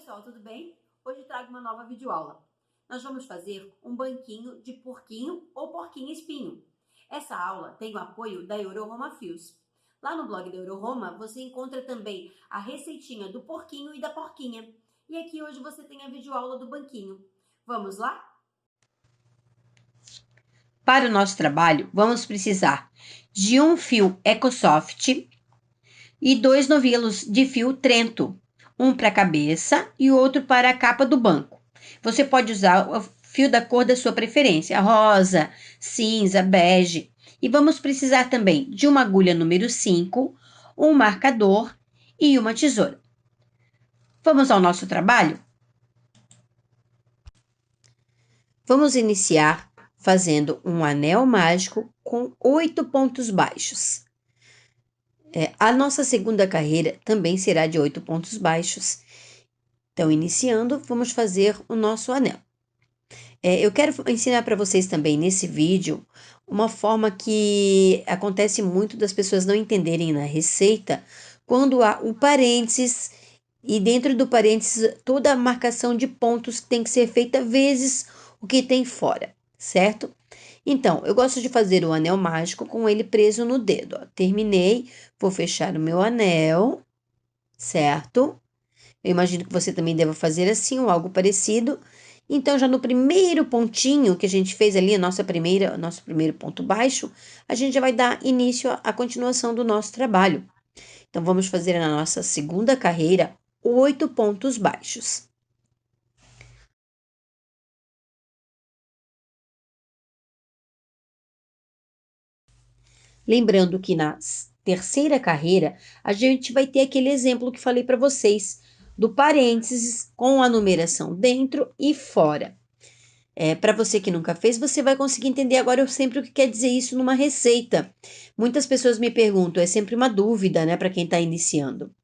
pessoal, tudo bem? Hoje trago uma nova videoaula. Nós vamos fazer um banquinho de porquinho ou porquinho espinho. Essa aula tem o apoio da Euroroma Fios. Lá no blog da Euroroma você encontra também a receitinha do porquinho e da porquinha. E aqui hoje você tem a videoaula do banquinho. Vamos lá? Para o nosso trabalho, vamos precisar de um fio EcoSoft e 2 novelos de fio Trento, um para a cabeça e o outro para a capa do banco. Você pode usar o fio da cor da sua preferência, rosa, cinza, bege. E vamos precisar também de uma agulha número 5, um marcador e uma tesoura. Vamos ao nosso trabalho? Vamos iniciar fazendo um anel mágico com 8 pontos baixos. A nossa segunda carreira também será de 8 pontos baixos. Então, iniciando, vamos fazer o nosso anel. Eu quero ensinar para vocês também nesse vídeo uma forma que acontece muito das pessoas não entenderem na receita, quando há o parênteses e dentro do parênteses toda a marcação de pontos que tem que ser feita vezes o que tem fora, certo? Então, eu gosto de fazer o anel mágico com ele preso no dedo. Ó. Terminei, vou fechar o meu anel, certo? Eu imagino que você também deva fazer assim ou algo parecido. Então, já no primeiro pontinho que a gente fez ali, nosso primeiro ponto baixo, a gente já vai dar início à continuação do nosso trabalho. Então, vamos fazer na nossa segunda carreira 8 pontos baixos. Lembrando que na terceira carreira, a gente vai ter aquele exemplo que falei para vocês, do parênteses com a numeração dentro e fora. Para você que nunca fez, você vai conseguir entender agora sempre o que quer dizer isso numa receita. Muitas pessoas me perguntam, é sempre uma dúvida, né, para quem está iniciando,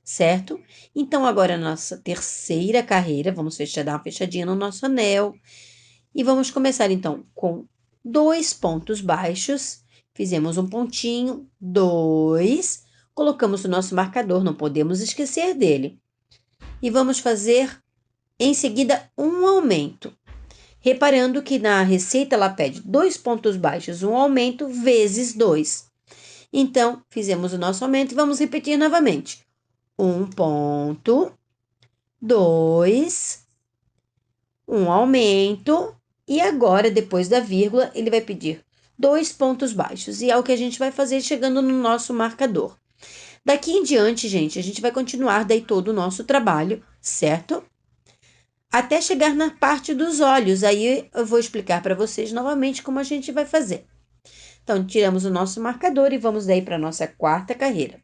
certo? Então, agora na nossa terceira carreira, vamos dar uma fechadinha no nosso anel e vamos começar então com 2 pontos baixos. Fizemos um pontinho, 2, colocamos o nosso marcador, não podemos esquecer dele. E vamos fazer em seguida um aumento. Reparando que na receita ela pede 2 pontos baixos, um aumento vezes 2. Então, fizemos o nosso aumento e vamos repetir novamente. 1 ponto, 2, um aumento e agora, depois da vírgula, ele vai pedir 2 pontos baixos. E é o que a gente vai fazer chegando no nosso marcador. Daqui em diante, gente, a gente vai continuar daí todo o nosso trabalho, certo? Até chegar na parte dos olhos. Aí eu vou explicar para vocês novamente como a gente vai fazer. Então, tiramos o nosso marcador e vamos daí para a nossa quarta carreira.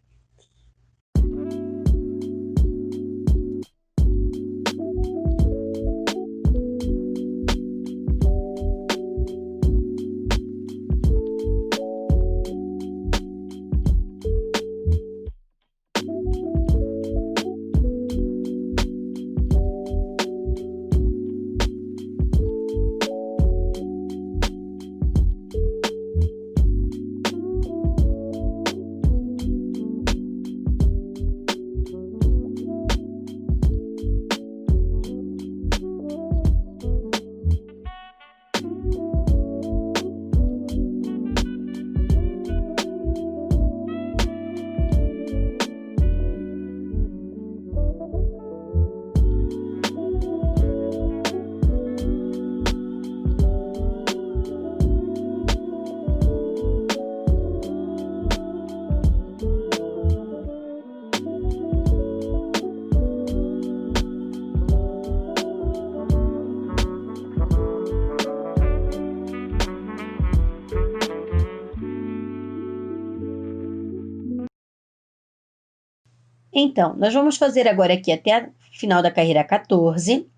Então, nós vamos fazer agora aqui até o final da carreira 14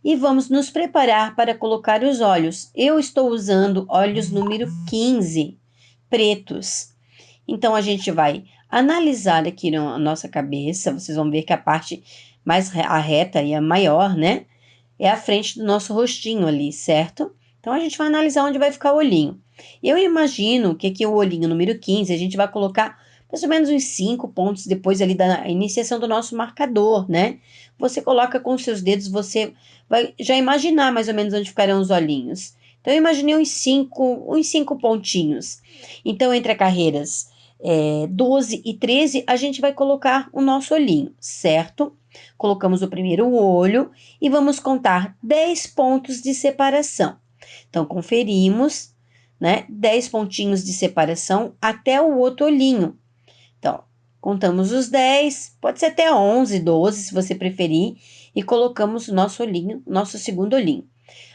e vamos nos preparar para colocar os olhos. Eu estou usando olhos número 15, pretos. Então, a gente vai analisar aqui na nossa cabeça, vocês vão ver que a parte mais reta e a maior, né? É a frente do nosso rostinho ali, certo? Então, a gente vai analisar onde vai ficar o olhinho. Eu imagino que aqui o olhinho número 15, a gente vai colocar mais ou menos uns 5 pontos depois ali da iniciação do nosso marcador, né? Você coloca com os seus dedos, você vai já imaginar mais ou menos onde ficarão os olhinhos. Então, eu imaginei uns cinco pontinhos. Então, entre as carreiras 12 e 13, a gente vai colocar o nosso olhinho, certo? Colocamos o primeiro olho e vamos contar 10 pontos de separação. Então, conferimos, né? 10 pontinhos de separação até o outro olhinho. Então, contamos os 10, pode ser até 11, 12, se você preferir, e colocamos o nosso olhinho, nosso segundo olhinho.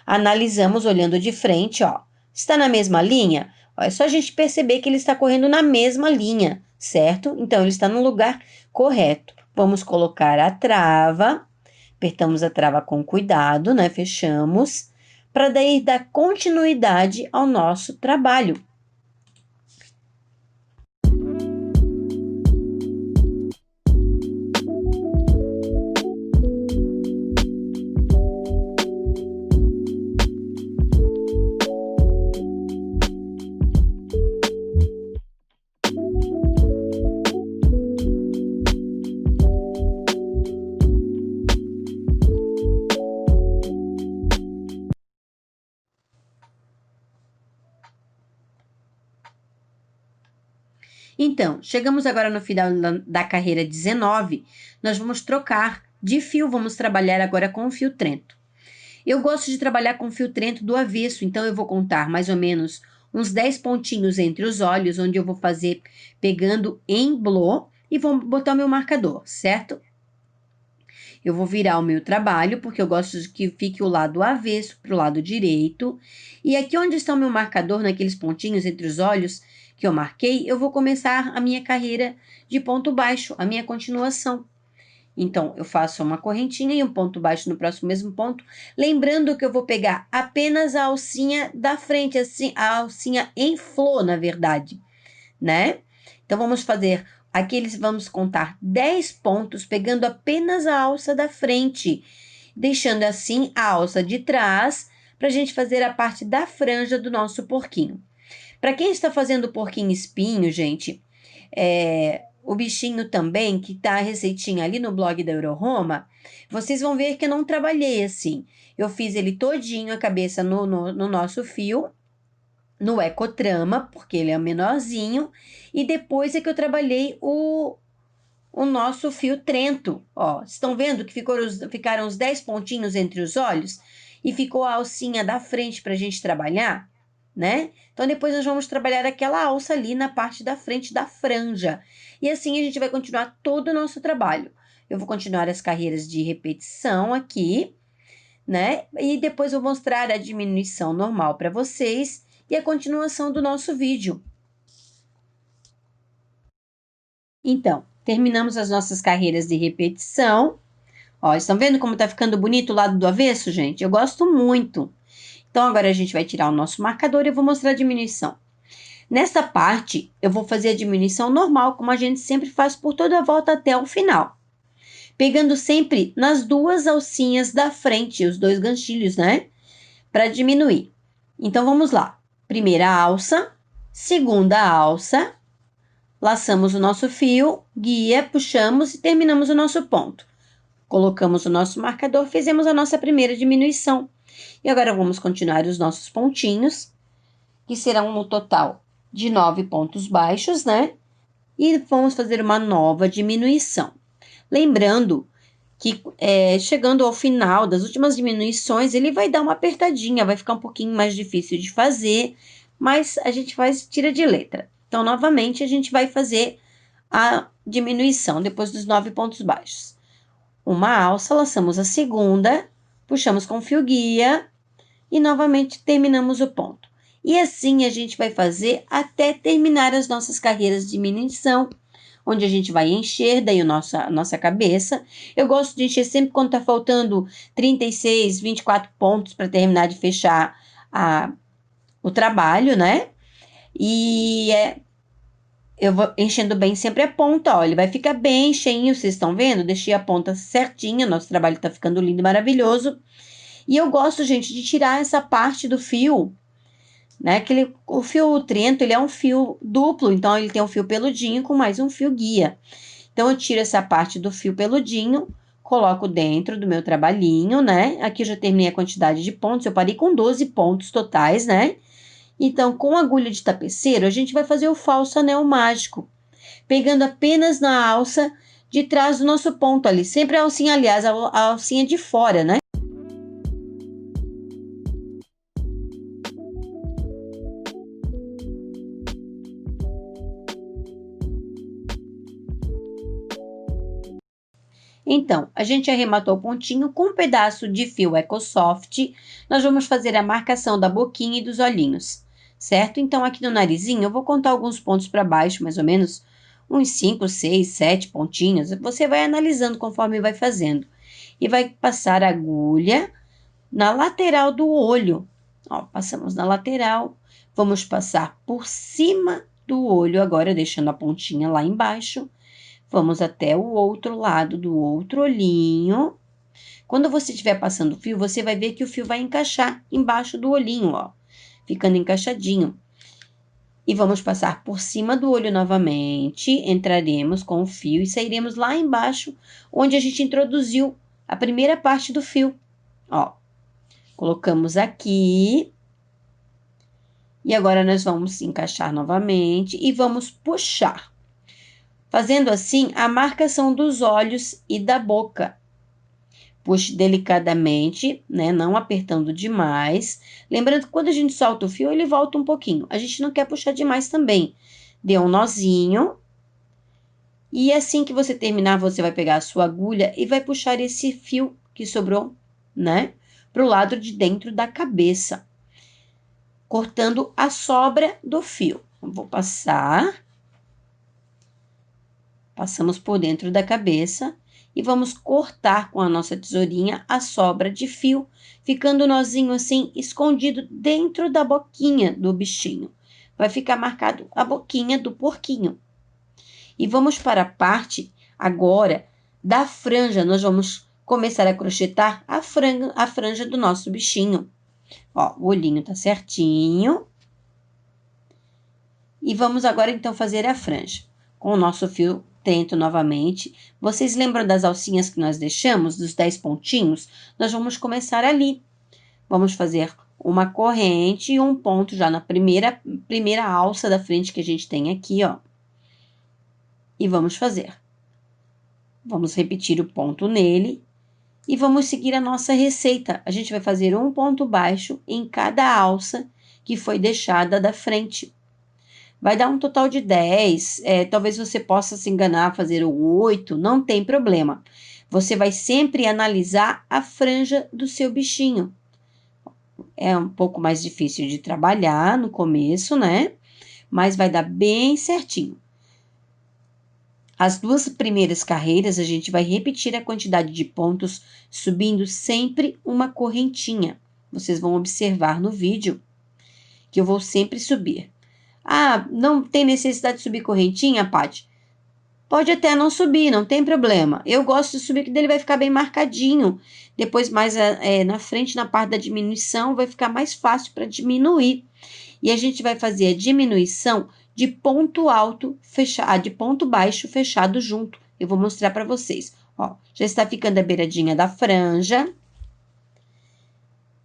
Analisamos olhando de frente, ó. Está na mesma linha? Ó, é só a gente perceber que ele está correndo na mesma linha, certo? Então, ele está no lugar correto. Vamos colocar a trava, apertamos a trava com cuidado, né? Fechamos, para daí dar continuidade ao nosso trabalho. Então, chegamos agora no final da carreira 19, nós vamos trocar de fio, vamos trabalhar agora com o fio Trento. Eu gosto de trabalhar com o fio Trento do avesso, então eu vou contar mais ou menos uns 10 pontinhos entre os olhos, onde eu vou fazer pegando em blô e vou botar o meu marcador, certo? Eu vou virar o meu trabalho, porque eu gosto de que fique o lado avesso para o lado direito. E aqui onde está o meu marcador, naqueles pontinhos entre os olhos que eu marquei, eu vou começar a minha carreira de ponto baixo, a minha continuação. Então, eu faço uma correntinha e um ponto baixo no próximo mesmo ponto, lembrando que eu vou pegar apenas a alcinha da frente, assim, a alcinha em flor, na verdade, né? Então, vamos fazer vamos contar 10 pontos, pegando apenas a alça da frente, deixando assim a alça de trás, para a gente fazer a parte da franja do nosso porquinho. Para quem está fazendo porquinho espinho, gente, o bichinho também, que tá a receitinha ali no blog da Euroroma, vocês vão ver que eu não trabalhei assim. Eu fiz ele todinho, a cabeça no nosso fio, no Ecotrama, porque ele é o menorzinho, e depois é que eu trabalhei o nosso fio Trento. Ó, estão vendo que ficaram os 10 pontinhos entre os olhos? E ficou a alcinha da frente para a gente trabalhar, né? Então, depois nós vamos trabalhar aquela alça ali na parte da frente da franja. E assim a gente vai continuar todo o nosso trabalho. Eu vou continuar as carreiras de repetição aqui, né? E depois eu vou mostrar a diminuição normal para vocês e a continuação do nosso vídeo. Então, terminamos as nossas carreiras de repetição. Ó, estão vendo como tá ficando bonito o lado do avesso, gente? Eu gosto muito. Então, agora a gente vai tirar o nosso marcador e eu vou mostrar a diminuição. Nessa parte, eu vou fazer a diminuição normal, como a gente sempre faz por toda a volta até o final. Pegando sempre nas duas alcinhas da frente, os dois ganchilhos, né? Para diminuir. Então, vamos lá. Primeira alça, segunda alça, laçamos o nosso fio, guia, puxamos e terminamos o nosso ponto. Colocamos o nosso marcador, fizemos a nossa primeira diminuição. E agora vamos continuar os nossos pontinhos, que serão no total de 9 pontos baixos, né? E vamos fazer uma nova diminuição. Lembrando que chegando ao final das últimas diminuições, ele vai dar uma apertadinha, vai ficar um pouquinho mais difícil de fazer, mas a gente tira de letra. Então, novamente, a gente vai fazer a diminuição depois dos 9 pontos baixos. Uma alça, laçamos a segunda, puxamos com fio guia e novamente terminamos o ponto. E assim a gente vai fazer até terminar as nossas carreiras de diminuição, onde a gente vai encher daí a nossa cabeça. Eu gosto de encher sempre quando tá faltando 36, 24 pontos para terminar de fechar o trabalho, né? E eu vou enchendo bem sempre a ponta, ó, ele vai ficar bem cheinho, vocês estão vendo? Deixei a ponta certinha, nosso trabalho tá ficando lindo e maravilhoso. E eu gosto, gente, de tirar essa parte do fio né? O fio Trento, ele é um fio duplo, então ele tem um fio peludinho com mais um fio guia. Então, eu tiro essa parte do fio peludinho, coloco dentro do meu trabalhinho, né? Aqui eu já terminei a quantidade de pontos, eu parei com 12 pontos totais, né? Então, com agulha de tapeceiro, a gente vai fazer o falso anel mágico, pegando apenas na alça de trás do nosso ponto ali, sempre a alcinha, aliás, a alcinha de fora, né? Então, a gente arrematou o pontinho com um pedaço de fio EcoSoft. Nós vamos fazer a marcação da boquinha e dos olhinhos, certo? Então, aqui no narizinho, eu vou contar alguns pontos para baixo, mais ou menos uns 5, 6, 7 pontinhos. Você vai analisando conforme vai fazendo. E vai passar a agulha na lateral do olho. Ó, passamos na lateral. Vamos passar por cima do olho agora, deixando a pontinha lá embaixo. Vamos até o outro lado do outro olhinho. Quando você estiver passando o fio, você vai ver que o fio vai encaixar embaixo do olhinho, ó, ficando encaixadinho. E vamos passar por cima do olho novamente, entraremos com o fio e sairemos lá embaixo, onde a gente introduziu a primeira parte do fio. Ó, colocamos aqui. E agora nós vamos encaixar novamente e vamos puxar. Fazendo assim a marcação dos olhos e da boca. Puxe delicadamente, né? Não apertando demais. Lembrando que quando a gente solta o fio, ele volta um pouquinho. A gente não quer puxar demais também. Dê um nozinho. E assim que você terminar, você vai pegar a sua agulha e vai puxar esse fio que sobrou, né? Para o lado de dentro da cabeça. Cortando a sobra do fio. Eu vou passar. Passamos por dentro da cabeça e vamos cortar com a nossa tesourinha a sobra de fio, ficando o nozinho assim escondido dentro da boquinha do bichinho. Vai ficar marcado a boquinha do porquinho. E vamos para a parte agora da franja. Nós vamos começar a crochetar a franja do nosso bichinho. Ó, o olhinho tá certinho. E vamos agora então fazer a franja com o nosso fio Trento novamente. Vocês lembram das alcinhas que nós deixamos, dos 10 pontinhos? Nós vamos começar ali. Vamos fazer uma corrente e um ponto já na primeira alça da frente que a gente tem aqui, ó. E vamos fazer. Vamos repetir o ponto nele e vamos seguir a nossa receita. A gente vai fazer um ponto baixo em cada alça que foi deixada da frente. Vai dar um total de 10, talvez você possa se enganar, fazer o 8, não tem problema. Você vai sempre analisar a franja do seu bichinho. É um pouco mais difícil de trabalhar no começo, né? Mas vai dar bem certinho. As 2 primeiras carreiras, a gente vai repetir a quantidade de pontos, subindo sempre uma correntinha. Vocês vão observar no vídeo que eu vou sempre subir. Ah, não tem necessidade de subir correntinha, Paty? Pode até não subir, não tem problema. Eu gosto de subir, que dele vai ficar bem marcadinho. Depois, mais na frente, na parte da diminuição, vai ficar mais fácil para diminuir. E a gente vai fazer a diminuição de ponto alto fechado, de ponto baixo fechado junto. Eu vou mostrar para vocês. Ó, já está ficando a beiradinha da franja.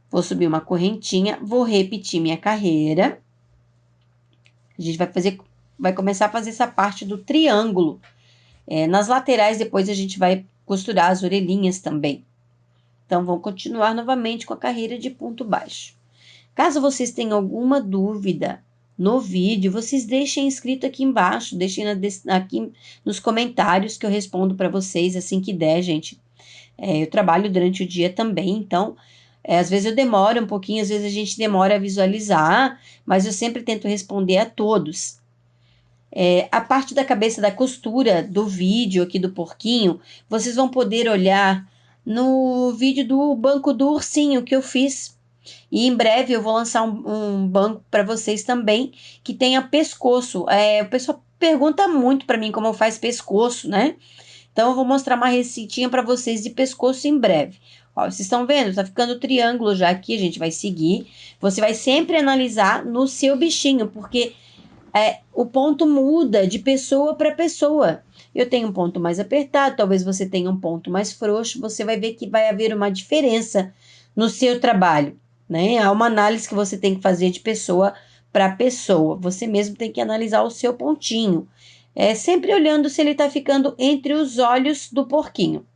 Vou subir uma correntinha, vou repetir minha carreira. A gente vai começar a fazer essa parte do triângulo. Nas laterais, depois a gente vai costurar as orelhinhas também. Então, vamos continuar novamente com a carreira de ponto baixo. Caso vocês tenham alguma dúvida no vídeo, vocês deixem escrito aqui embaixo, deixem aqui nos comentários que eu respondo para vocês assim que der, gente. Eu trabalho durante o dia também, então... às vezes eu demoro um pouquinho, às vezes a gente demora a visualizar, mas eu sempre tento responder a todos. A parte da cabeça da costura do vídeo aqui do porquinho, vocês vão poder olhar no vídeo do banco do ursinho que eu fiz. E em breve eu vou lançar um banco para vocês também, que tenha pescoço. O pessoal pergunta muito para mim como faz pescoço, né? Então, eu vou mostrar uma receitinha para vocês de pescoço em breve. Ó, vocês estão vendo? Tá ficando triângulo já aqui, a gente vai seguir. Você vai sempre analisar no seu bichinho, porque o ponto muda de pessoa para pessoa. Eu tenho um ponto mais apertado, talvez você tenha um ponto mais frouxo. Você vai ver que vai haver uma diferença no seu trabalho, né? Há uma análise que você tem que fazer de pessoa para pessoa. Você mesmo tem que analisar o seu pontinho. Sempre olhando se ele está ficando entre os olhos do porquinho.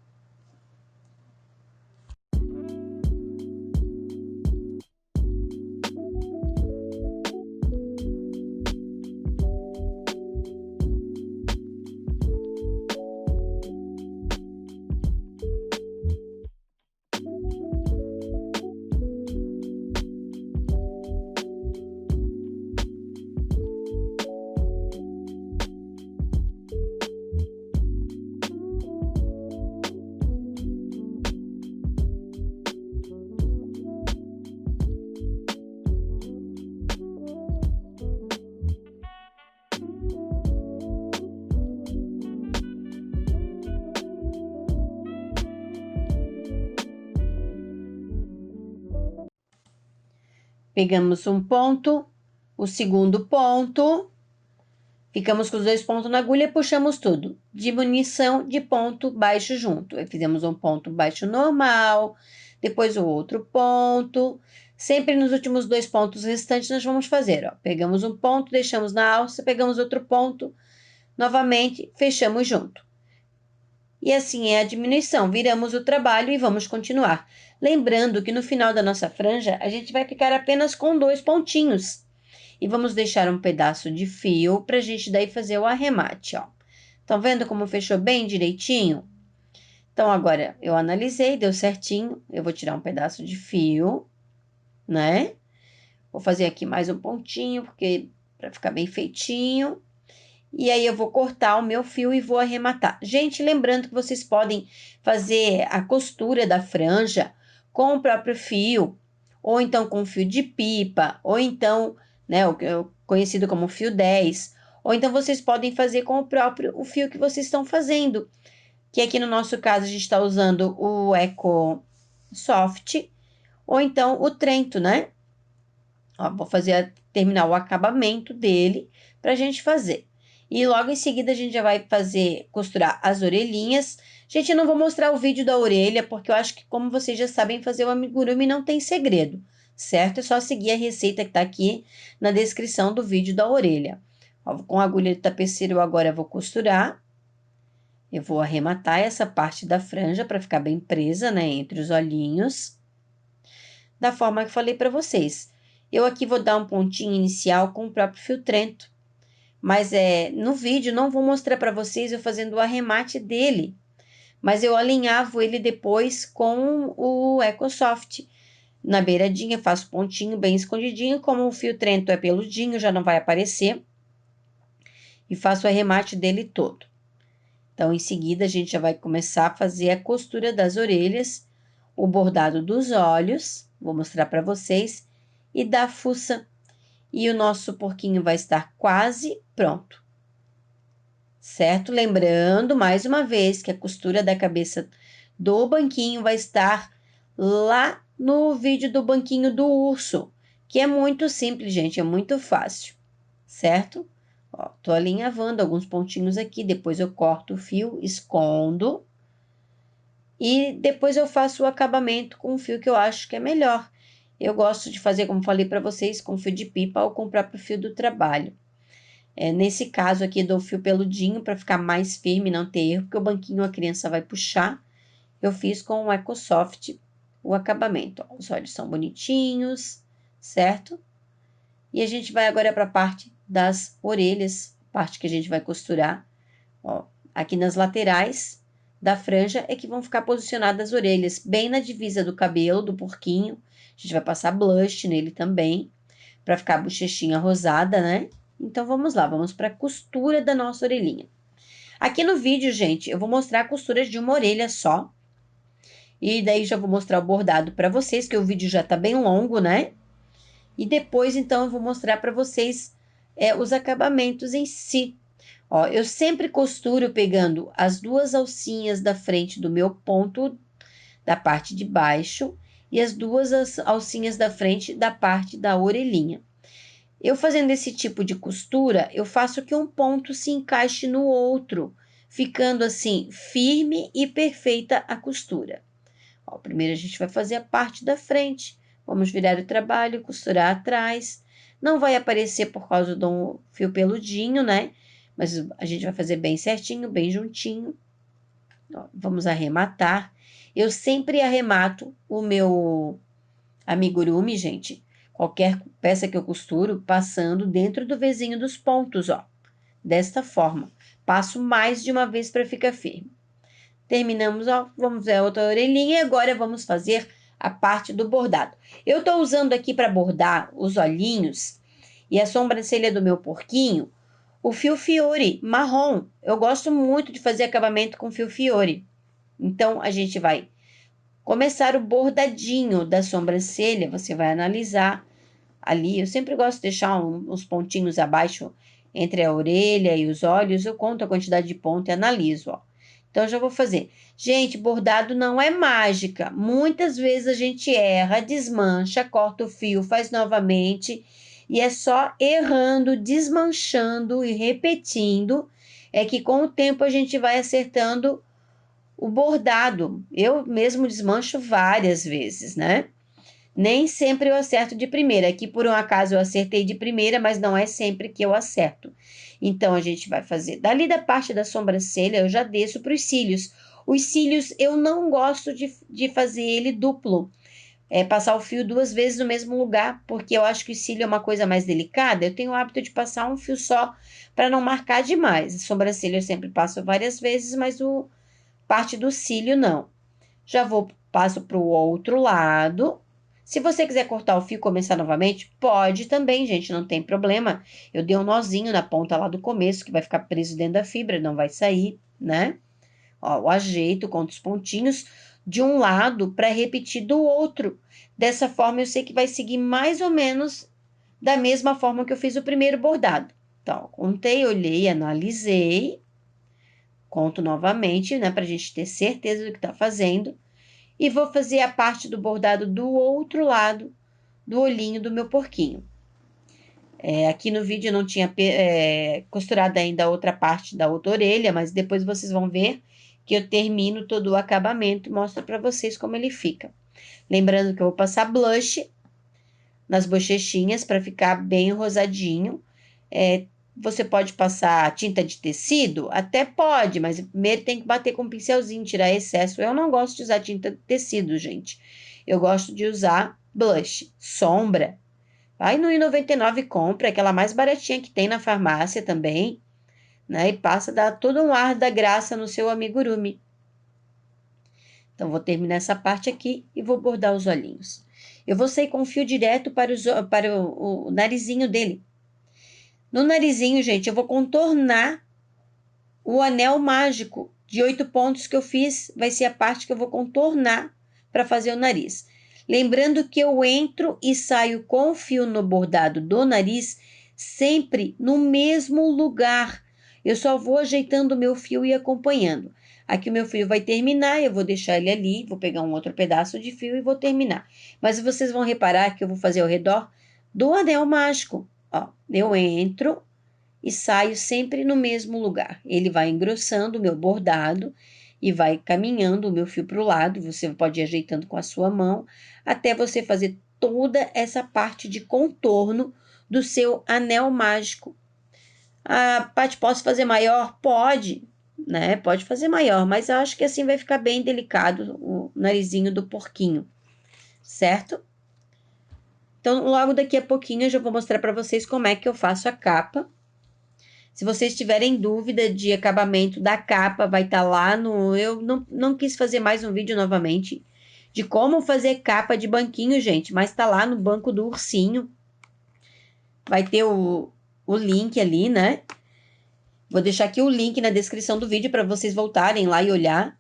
Pegamos um ponto, o segundo ponto, ficamos com os 2 pontos na agulha e puxamos tudo. Diminuição de ponto baixo junto. Aí fizemos um ponto baixo normal, depois o outro ponto. Sempre nos últimos 2 pontos restantes nós vamos fazer, ó. Pegamos um ponto, deixamos na alça, pegamos outro ponto, novamente fechamos junto. E assim é a diminuição. Viramos o trabalho e vamos continuar. Lembrando que no final da nossa franja, a gente vai ficar apenas com 2 pontinhos. E vamos deixar um pedaço de fio para a gente daí fazer o arremate, ó. Estão vendo como fechou bem direitinho? Então, agora eu analisei, deu certinho. Eu vou tirar um pedaço de fio, né? Vou fazer aqui mais um pontinho, porque para ficar bem feitinho. E aí eu vou cortar o meu fio e vou arrematar. Gente, lembrando que vocês podem fazer a costura da franja com o próprio fio, ou então com fio de pipa, ou então, né, o conhecido como fio 10, ou então vocês podem fazer com o fio que vocês estão fazendo, que aqui no nosso caso a gente está usando o Eco Soft, ou então o Trento, né? Ó, vou terminar o acabamento dele para a gente fazer. E logo em seguida a gente já vai costurar as orelhinhas. Gente, eu não vou mostrar o vídeo da orelha, porque eu acho que, como vocês já sabem, fazer o amigurumi não tem segredo, certo? É só seguir a receita que tá aqui na descrição do vídeo da orelha. Ó, com a agulha de tapeceiro eu agora vou costurar. Eu vou arrematar essa parte da franja para ficar bem presa, né, entre os olhinhos. Da forma que falei para vocês. Eu aqui vou dar um pontinho inicial com o próprio fio Trento. Mas no vídeo não vou mostrar para vocês eu fazendo o arremate dele. Mas eu alinhavo ele depois com o EcoSoft. Na beiradinha, faço pontinho bem escondidinho. Como o fio Trento é peludinho, já não vai aparecer. E faço o arremate dele todo. Então, em seguida, a gente já vai começar a fazer a costura das orelhas, o bordado dos olhos, vou mostrar para vocês, e da fuça. E o nosso porquinho vai estar quase pronto, certo? Lembrando, mais uma vez, que a costura da cabeça do banquinho vai estar lá no vídeo do banquinho do urso, que é muito simples, gente, é muito fácil, certo? Ó, tô alinhavando alguns pontinhos aqui, depois eu corto o fio, escondo, e depois eu faço o acabamento com o fio que eu acho que é melhor. Eu gosto de fazer, como falei para vocês, com fio de pipa ou com o próprio fio do trabalho. Nesse caso aqui, dou fio peludinho para ficar mais firme, não ter erro, porque o banquinho a criança vai puxar. Eu fiz com o EcoSoft o acabamento. Ó, os olhos são bonitinhos, certo? E a gente vai agora para a parte das orelhas, parte que a gente vai costurar. Ó, aqui nas laterais da franja é que vão ficar posicionadas as orelhas, bem na divisa do cabelo, do porquinho. A gente vai passar blush nele também, para ficar a bochechinha rosada, né? Então, vamos lá, vamos para a costura da nossa orelhinha. Aqui no vídeo, gente, eu vou mostrar a costura de uma orelha só. E daí já vou mostrar o bordado para vocês, que o vídeo já tá bem longo, né? E depois, então, eu vou mostrar para vocês os acabamentos em si. Ó, Ó, eu sempre costuro pegando as 2 alcinhas da frente do meu ponto da parte de baixo e as 2 alcinhas da frente da parte da orelhinha. Eu fazendo esse tipo de costura, eu faço que um ponto se encaixe no outro, ficando assim firme e perfeita a costura. Ó, primeiro a gente vai fazer a parte da frente. Vamos virar o trabalho, costurar atrás. Não vai aparecer por causa do fio peludinho, né? Mas a gente vai fazer bem certinho, bem juntinho. Ó, vamos arrematar. Eu sempre arremato o meu amigurumi, gente. Qualquer peça que eu costuro, passando dentro do vezinho dos pontos, ó. Desta forma. Passo mais de uma vez para ficar firme. Terminamos, ó, vamos ver a outra orelhinha e agora vamos fazer a parte do bordado. Eu tô usando aqui para bordar os olhinhos e a sobrancelha do meu porquinho, o fio fiore marrom. Eu gosto muito de fazer acabamento com fio fiore. Então, a gente vai começar o bordadinho da sobrancelha, você vai analisar ali. Eu sempre gosto de deixar uns pontinhos abaixo entre a orelha e os olhos. Eu conto a quantidade de ponto e analiso, ó. Então, eu já vou fazer. Gente, bordado não é mágica. Muitas vezes a gente erra, desmancha, corta o fio, faz novamente. E é só errando, desmanchando e repetindo. É que com o tempo a gente vai acertando o bordado. Eu mesmo desmancho várias vezes, né? Nem sempre eu acerto de primeira. Aqui, por um acaso, eu acertei de primeira, mas não é sempre que eu acerto. Então, a gente vai fazer dali da parte da sobrancelha, eu já desço para os cílios. Os cílios, eu não gosto de fazer ele duplo. Passar o fio 2 vezes no mesmo lugar, porque eu acho que o cílio é uma coisa mais delicada. Eu tenho o hábito de passar um fio só para não marcar demais. A sobrancelha eu sempre passo várias vezes, mas parte do cílio não. Passo para o outro lado. Se você quiser cortar o fio e começar novamente, pode também, gente, não tem problema. Eu dei um nozinho na ponta lá do começo, que vai ficar preso dentro da fibra, não vai sair, né? Ó, o ajeito, conto os pontinhos de um lado para repetir do outro. Dessa forma, eu sei que vai seguir mais ou menos da mesma forma que eu fiz o primeiro bordado. Então, contei, olhei, analisei, conto novamente, né, para a gente ter certeza do que está fazendo. E vou fazer a parte do bordado do outro lado do olhinho do meu porquinho. Aqui no vídeo eu não tinha costurado ainda a outra parte da outra orelha, mas depois vocês vão ver que eu termino todo o acabamento e mostro para vocês como ele fica. Lembrando que eu vou passar blush nas bochechinhas para ficar bem rosadinho. Você pode passar tinta de tecido? Até pode, mas primeiro tem que bater com um pincelzinho, tirar excesso. Eu não gosto de usar tinta de tecido, gente. Eu gosto de usar blush, sombra. Vai no R$1,99 e compra, aquela mais baratinha que tem na farmácia também, né? E passa, dá todo um ar da graça no seu amigurumi. Então, vou terminar essa parte aqui e vou bordar os olhinhos. Eu vou sair com o fio direto para o narizinho dele. No narizinho, gente, eu vou contornar o anel mágico de 8 pontos que eu fiz. Vai ser a parte que eu vou contornar para fazer o nariz. Lembrando que eu entro e saio com o fio no bordado do nariz sempre no mesmo lugar. Eu só vou ajeitando o meu fio e acompanhando. Aqui o meu fio vai terminar, eu vou deixar ele ali, vou pegar um outro pedaço de fio e vou terminar. Mas vocês vão reparar que eu vou fazer ao redor do anel mágico. Ó, eu entro e saio sempre no mesmo lugar. Ele vai engrossando o meu bordado e vai caminhando o meu fio para o lado. Você pode ir ajeitando com a sua mão até você fazer toda essa parte de contorno do seu anel mágico. Ah, Paty, posso fazer maior? Pode, né? Pode fazer maior, mas eu acho que assim vai ficar bem delicado o narizinho do porquinho, certo? Então, logo daqui a pouquinho eu já vou mostrar para vocês como é que eu faço a capa. Se vocês tiverem dúvida de acabamento da capa, vai estar lá no... Eu não quis fazer mais um vídeo novamente de como fazer capa de banquinho, gente, mas tá lá no banco do ursinho. Vai ter o link ali, né? Vou deixar aqui o link na descrição do vídeo para vocês voltarem lá e olhar.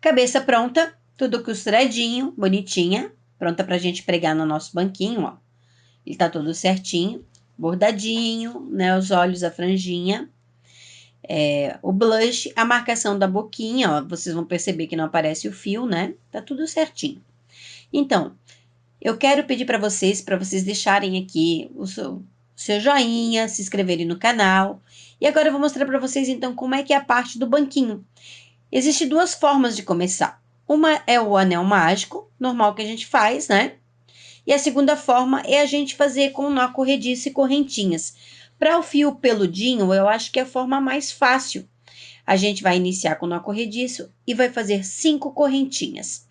Cabeça pronta, tudo costuradinho, bonitinha, pronta pra gente pregar no nosso banquinho, ó. Ele tá todo certinho, bordadinho, né, os olhos, a franjinha. O blush, a marcação da boquinha, ó, vocês vão perceber que não aparece o fio, né? Tá tudo certinho. Então, eu quero pedir para vocês deixarem aqui o seu joinha, se inscreverem no canal. E agora eu vou mostrar para vocês, então, como é que é a parte do banquinho. Existem duas formas de começar. Uma é o anel mágico, normal que a gente faz, né? E a segunda forma é a gente fazer com nó corrediço e correntinhas. Para o fio peludinho, eu acho que é a forma mais fácil. A gente vai iniciar com nó corrediço e vai fazer 5 correntinhas.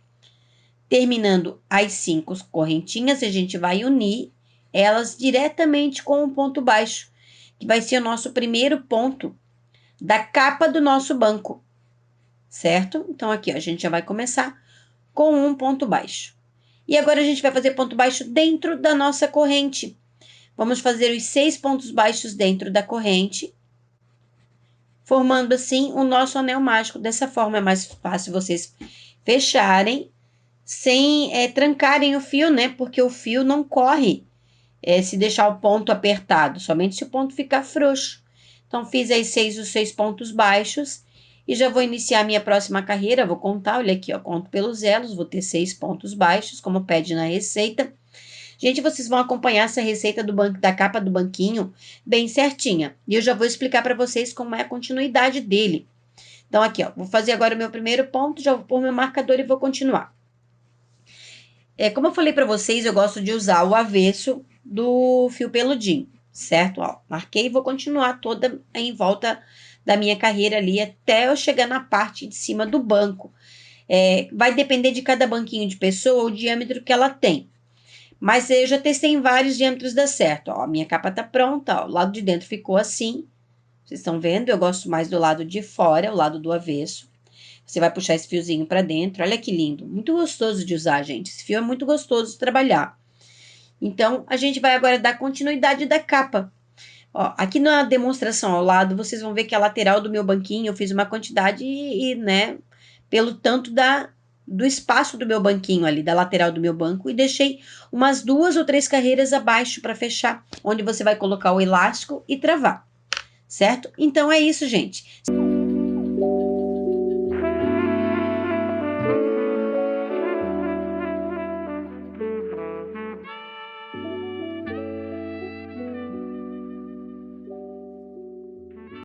Terminando as 5 correntinhas, a gente vai unir elas diretamente com o ponto baixo, que vai ser o nosso primeiro ponto da capa do nosso banco, certo? Então, aqui, ó, a gente já vai começar com um ponto baixo. E agora a gente vai fazer ponto baixo dentro da nossa corrente. Vamos fazer os 6 pontos baixos dentro da corrente, formando assim o nosso anel mágico. Dessa forma é mais fácil vocês fecharem sem trancarem o fio, né? Porque o fio não corre se deixar o ponto apertado, somente se o ponto ficar frouxo. Então, fiz aí os 6 pontos baixos e já vou iniciar a minha próxima carreira. Vou contar, olha aqui, ó, conto pelos elos, vou ter 6 pontos baixos, como pede na receita. Gente, vocês vão acompanhar essa receita da capa do banquinho bem certinha. E eu já vou explicar para vocês como é a continuidade dele. Então, aqui, ó, vou fazer agora o meu primeiro ponto, já vou pôr meu marcador e vou continuar. Como eu falei para vocês, eu gosto de usar o avesso do fio peludinho, certo? Ó, marquei e vou continuar toda em volta da minha carreira ali até eu chegar na parte de cima do banco. Vai depender de cada banquinho de pessoa, o diâmetro que ela tem. Mas eu já testei em vários diâmetros, dá certo. Ó, a minha capa tá pronta, ó, o lado de dentro ficou assim. Vocês estão vendo? Eu gosto mais do lado de fora, o lado do avesso. Você vai puxar esse fiozinho para dentro. Olha que lindo. Muito gostoso de usar, gente. Esse fio é muito gostoso de trabalhar. Então, a gente vai agora dar continuidade da capa. Ó, aqui na demonstração ao lado, vocês vão ver que a lateral do meu banquinho, eu fiz uma quantidade né, pelo tanto do espaço do meu banquinho ali, da lateral do meu banco, e deixei umas 2 ou 3 carreiras abaixo para fechar, onde você vai colocar o elástico e travar, certo? Então, é isso, gente.